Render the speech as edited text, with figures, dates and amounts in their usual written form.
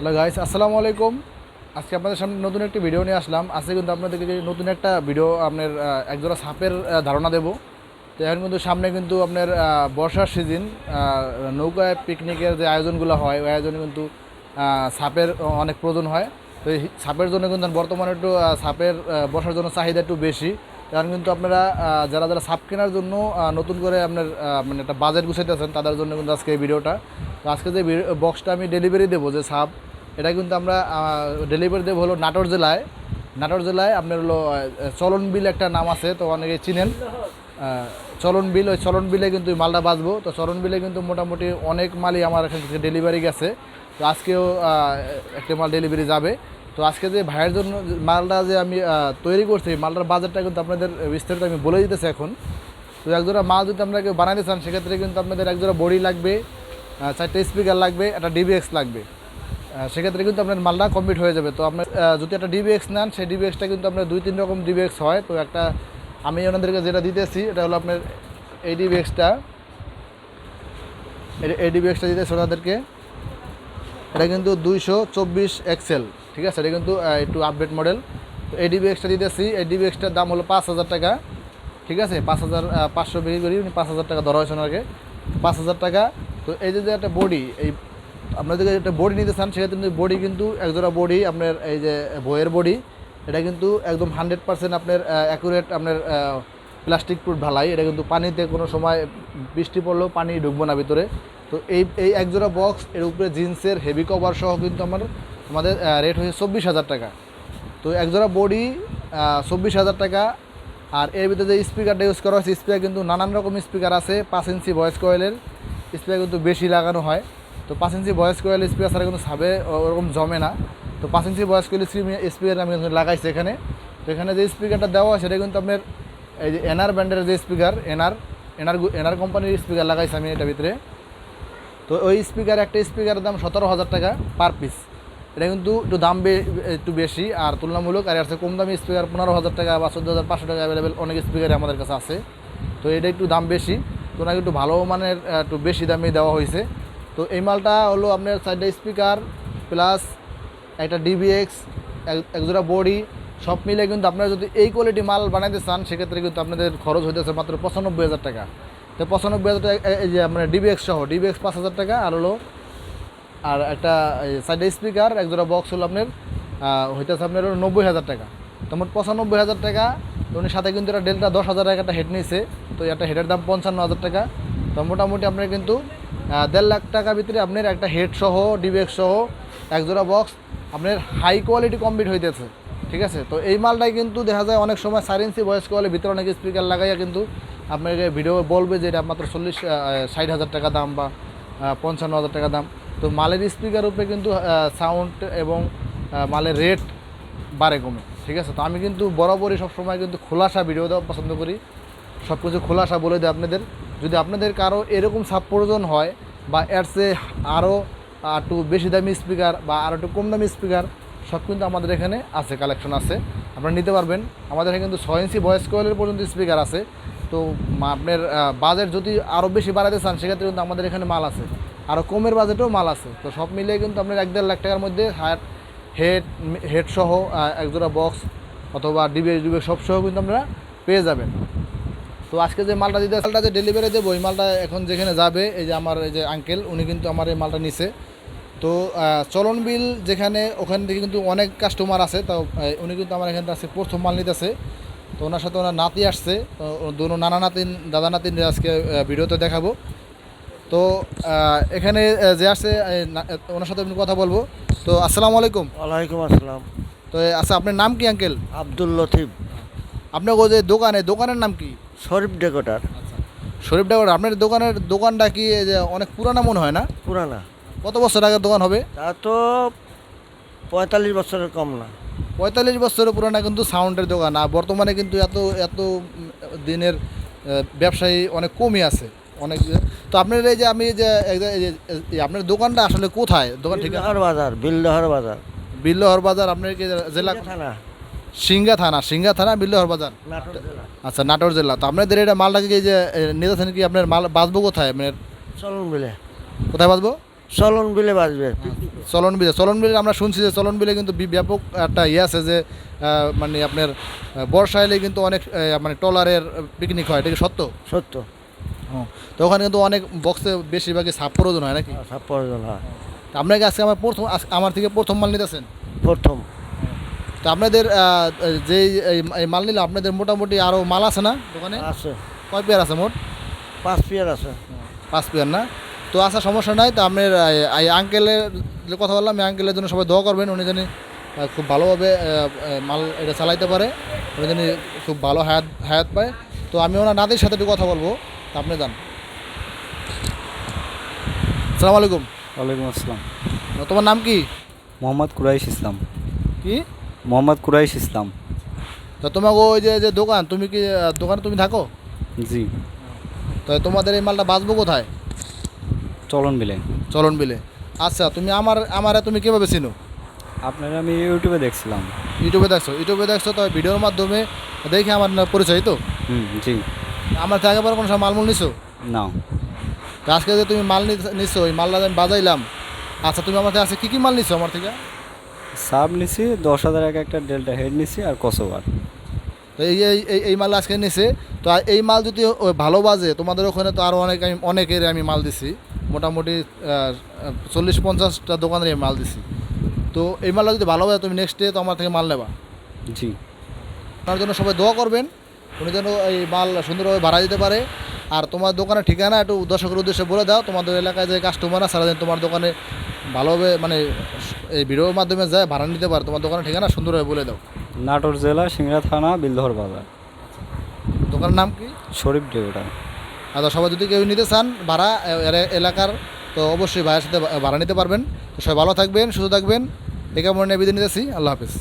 Hello guys, আসসালামু আলাইকুম। আজকে আপনাদের সামনে নতুন একটি ভিডিও নিয়ে আসলাম। আজকে কিন্তু আপনাদেরকে নতুন একটা ভিডিও আপনার একজোড়া সাপের ধারণা দেব। তো এখন কিন্তু সামনে কিন্তু আপনার বর্ষার সিজন, নৌকায় পিকনিকের যে আয়োজনগুলো হয় ওই আয়োজনে কিন্তু সাপের অনেক প্রয়োজন হয়। তো এই সাপের জন্য কিন্তু বর্তমানে একটু সাপের বসার জন্য চাহিদা একটু বেশি। কারণ কিন্তু আপনারা যারা যারা সাপ কেনার জন্য নতুন করে আপনার মানে একটা বাজেট গুছাইতেছেন তাদের জন্য কিন্তু আজকে এই ভিডিওটা। তো আজকে যে বক্সটা আমি ডেলিভারি দেবো, যে সাপ এটা কিন্তু আমরা ডেলিভারি দেবো হলো নাটোর জেলায় আপনার হলো চলন বিল একটা নাম আছে, তো অনেকে চিনেন। চলন বিল, ওই চলন বিলে কিন্তু মালটা বাঁচবো। তো চলন বিলে কিন্তু মোটামুটি অনেক মালই আমার এখান থেকে ডেলিভারি গেছে। তো আজকেও একটা মাল ডেলিভারি যাবে। তো আজকে যে ভাইয়ের জন্য মালটা যে আমি তৈরি করছি, মালটার বাজেটটা কিন্তু আপনাদের বিস্তারিত আমি বলে দিতেছি এখন। তো একজোড়া মাল যদি আপনাকে বানাইতে চান সেক্ষেত্রে কিন্তু আপনাদের একজোড়া বডি লাগবে, 4টে স্পিকার লাগবে, একটা ডিবিএক্স লাগবে। সেক্ষেত্রে কিন্তু আপনার মালটা কমপ্লিট হয়ে যাবে। তো আপনার যদি একটা ডিবিএক্স নেন, সেই ডিবিএক্সটা কিন্তু আপনার 2-3 রকম ডিবিএক্স হয়। তো একটা আমি ওনাদেরকে যেটা দিতেছি এটা হলো আপনার এই ডিবিএক্সটা, এই ডিবিএক্সটা দিতেছি ওনাদেরকে। এটা কিন্তু 224 এক্সেল, ঠিক আছে। এটা কিন্তু একটু আপডেট মডেল। তো এই ডিবিএক্সটা দিতেছি, এই ডিবিএক্সটার দাম হলো 5,000 টাকা, ঠিক আছে। 5,500 বিক্রি করি, 5,000 টাকা ধরা হয়েছে ওনাকে, 5,000 টাকা। তো এই যে একটা বডি, এই আপনার যদি একটা বডি নিতে চান সেক্ষেত্রে কিন্তু বডি কিন্তু একজোড়া বডি আপনার এই যে বইয়ের বডি, এটা কিন্তু একদম 100% আপনার অ্যাকুরেট আপনার প্লাস্টিক প্রুফ ঢালাই। এটা কিন্তু পানিতে কোনো সময় বৃষ্টি পড়লেও পানি ঢুকবো না ভিতরে। তো এই একজোড়া বক্স, এর উপরে জিন্সের হেভি কভার সহ কিন্তু আমাদের রেট হয়েছে 24,000 টাকা। তো একজোড়া বডি 24,000 টাকা। আর এর ভিতরে যে স্পিকারটা ইউজ করা হয়েছে, স্পিকার কিন্তু নানান রকম স্পিকার আছে। 5 ইঞ্চি ভয়েস কয়েলের স্পিকার কিন্তু বেশি লাগানো হয়। তো 5 ইঞ্চি ভয়েস কয়েল স্পিকার ছাড়া কিন্তু সাবে ওরকম জমে না। তো 5 ইঞ্চি ভয়েস কয়েল স্পিকার আমি কিন্তু লাগাইছি এখানে। তো এখানে যে স্পিকারটা দেওয়া হয় সেটা কিন্তু আপনার এই যে এনআর ব্র্যান্ডের যে স্পিকার, এনআর কোম্পানির স্পিকার লাগাইছি আমি এটার ভিতরে। তো ওই স্পিকার, একটা স্পিকারের দাম 17,000 টাকা পার পিস। এটা কিন্তু একটু দাম একটু বেশি আর তুলনামূলক। আর আছে কম দামি স্পিকার 15,000 টাকা বা 14,500 টাকা অ্যাভেলেবেল অনেক স্পিকারই আমাদের কাছে আছে। তো এটা একটু দাম বেশি, তো ওনাকে একটু ভালো মানের একটু বেশি দামে দেওয়া হয়েছে। তো এই মালটা হলো আপনার 4টে স্পিকার প্লাস একটা ডিবিএক্স, একজোড়া বডি, সব মিলে কিন্তু আপনারা যদি এই কোয়ালিটি মাল বানাইতে চান সেক্ষেত্রে কিন্তু আপনাদের খরচ হইতেছে মাত্র 95,000 টাকা। তো 95,000 টাকা এই যে আপনার ডিবিএক্স সহ, ডিবিএক্স 5,000 টাকা, আর হলো আর একটা 4টে স্পিকার একজোড়া বক্স হলো আপনার হইতেছে আপনার হলো 90,000 টাকা। তো মোট 95,000 টাকা। তো উনি সাথে কিন্তু একটা ডেল্টা 10,000 টাকা একটা হেড নিয়েছে। তো একটা হেডের দাম 55,000 টাকা। তো মোটামুটি আপনার কিন্তু 1.5 লাখ টাকার ভিতরে আপনার একটা হেড সহ ডিবিএক্স সহ একজোড়া বক্স আপনার হাই কোয়ালিটি কমপ্লিট হইতেছে, ঠিক আছে। তো এই মালটাই কিন্তু দেখা যায় অনেক সময় 4 ইঞ্চি ভয়েস কয়েলের ভিতরে অনেক স্পিকার লাগাইয়া কিন্তু আপনাকে ভিডিও বলবে যে এটা মাত্র 60,000 টাকা দাম বা 55,000 টাকা দাম। তো মালের স্পিকার উপরে কিন্তু সাউন্ড এবং মালের রেট বাড়ে কমে, ঠিক আছে। তো আমি কিন্তু বরাবরই সবসময় কিন্তু খোলাসা ভিডিও দেওয়া পছন্দ করি, সব কিছু খোলাসা বলে দিই আপনাদের। যদি আপনাদের কারো এরকম সাপ প্রয়োজন হয় বা এর চেয়ে আরও একটু বেশি দামি স্পিকার বা আরও একটু কম দামি স্পিকার, সব কিন্তু আমাদের এখানে আছে, কালেকশন আছে, আপনারা নিতে পারবেন। আমাদের এখানে কিন্তু 6 ইঞ্চি ভয়েস কয়েলের পর্যন্ত স্পিকার আছে। তো আপনার বাজেট যদি আরও বেশি বাড়াতে চান সেক্ষেত্রে কিন্তু আমাদের এখানে মাল আছে, আরও কমের বাজেটেও মাল আছে। তো সব মিলিয়ে কিন্তু আপনার 1.5 লাখ টাকার মধ্যে হেড সহ একজোড়া বক্স অথবা ডিবিএক্স সব সহ কিন্তু আপনারা পেয়ে যাবেন। তো আজকে যে মালটা যে ডেলিভারি দেবো, ওই মালটা এখন যেখানে যাবে, এই যে আমার এই যে আঙ্কেল উনি কিন্তু আমার এই মালটা নিছে। তো চলন বিল যেখানে, ওখান থেকে কিন্তু অনেক কাস্টমার আছে। তো উনি কিন্তু আমার এখানে আছে প্রথম মাল নিতেছে। তো ওনার সাথে ওনার নাতি আসছে, তো দুনো নানা নাতিন দাদা নাতিন আজকে ভিডিওতে দেখাবো। তো এখানে যে আসছে ওনার সাথে আমি কথা বলবো। তো আসসালামু আলাইকুম। ওয়ালাইকুম আসসালাম। তো আচ্ছা, আপনার নাম কি আঙ্কেল? আব্দুল লতিফ। আপনার ওই যে দোকানের নাম কি? শরীফ ডেকোটার। আচ্ছা, শরীফ ডাগর। আপনার দোকানটা কি এই যে অনেক পুরানা মনে হয় না? পুরানা। কত বছর আগের দোকান হবে? তা তো 45 বছরের কম না। 45 বছরের পুরানা কিন্তু সাউন্ডের দোকান। আর বর্তমানে কিন্তু এত এত দিনের ব্যবসায়ী অনেক কমই আছে অনেক। তো আপনার এই যে আমি যে আপনার দোকানটা আসলে কোথায়? দোকান ঠিক বিল্লাহর বাজার, বিল্লাহর বাজার। বিল্লহর বাজার। আপনার কি জেলা? থানা, সিংহা থানা বিল্লহর বাজার। নাটোর জেলা। আচ্ছা, নাটোর জেলা। তো আপনাদের এটা মালটাকে কি যে নিতেছেন কি আপনার মাল বাঁচবো কোথায়? আপনার চলন বিলে। কোথায় বাঁচবো? চলন বিলে বাঁচবে। চলন বিলে আমরা শুনছি যে চলন বিলে কিন্তু ব্যাপক একটা ইয়ে আছে যে মানে আপনার বর্ষা এলে কিন্তু অনেক মানে ট্রলারের পিকনিক হয়, এটা কি সত্য? সত্য। তো ওখানে কিন্তু অনেক বক্সে বেশিরভাগই সাপ প্রয়োজন হয় নাকি? সব প্রয়োজন হয়। তো আপনাকে আজকে আমার থেকে প্রথম মাল নিতেছেন। প্রথম। তো আপনাদের যে এই মাল নিলে আপনাদের মোটামুটি আরও মাল আছে না দোকানে? আছে। কয় পেয়ার আছে মোট? 5 পেয়ার আছে। 5 পেয়ার না? তো আচ্ছা, সমস্যা নাই। তো আপনার এই আঙ্কেলের যে কথা বললাম, এই আঙ্কেলের জন্য সবাই দোয়া করবেন, উনি জানি খুব ভালোভাবে মাল এটা চালাইতে পারে, উনি জানি খুব ভালো হায়াত পায়। তো আমি ওনার নাতির সাথে একটু কথা বলবো, তা আপনি যান। আসসালামু আলাইকুম। ওয়ালাইকুম আসসালাম। তোমার নাম কি? মোহাম্মদ কুরাইশ ইসলাম। কি? মোহাম্মদ কুরাইশ ইসলাম। তো তোমাকে ওই যে দোকান, তুমি কি দোকানে তুমি থাকো? জি। তো তোমাদের এই মালটা বাঁচবো কোথায়? চলন বিলে। চলন বিলে। আচ্ছা, তুমি আমারে তুমি কীভাবে চিনো? আপনারা আমি ইউটিউবে দেখছিলাম। ইউটিউবে দেখছো তো ভিডিওর মাধ্যমে দেখে আমার পরিচয় তো? জি। আমার থেকে একবার কোনো সময় মালমূল নিছো? না। তো আজকে যে তুমি মাল নিচ্ছো, ওই মালটা আমি বাজাইলাম। আচ্ছা, তুমি আমার থেকে আজকে কী কী মাল নিচ্ছো আমার থেকে? সাব নিছি 10,000 একটা ডেল্টা হেড নিছি আর কসোভার। তো এই মাল আজকে নিছে। তো এই মাল যদি ভালো বাজে, তোমাদের ওখানে তো আরও অনেকের আমি মাল দিছি, মোটামুটি 40-50টা দোকানের আমি মাল দিছি। তো এই মালটা যদি ভালো বাজে, তুমি নেক্সট ডে তো আমার থেকে মাল নেবা। জি। তার জন্য সবাই দোয়া করবেন, উনি যেন এই মাল সুন্দরভাবে ভাড়া দিতে পারে। আর তোমার দোকানের ঠিকানা একটু দর্শকের উদ্দেশ্যে বলে দাও, তোমাদের এলাকায় যে কাস্টমার আছে সারাদিন তোমার দোকানে ভালোভাবে মানে এই ভিডিওর মাধ্যমে যায় ভাড়া নিতে পারে, তোমার দোকানের ঠিকানা সুন্দরভাবে বলে দাও। নাটোর জেলা সিংড়া থানা বিলদহর বাজার। দোকানের নাম কি? শরীফ ডেউটা। আচ্ছা, সবাই যদি কেউ নিতে চান ভাড়া এলাকার, তো অবশ্যই ভাইয়ের সাথে ভাড়া নিতে পারবেন। তো সবাই ভালো থাকবেন, সুস্থ থাকবেন। এই কামনা নিয়ে বিদায় নিতেছি। আল্লাহ হাফিজ।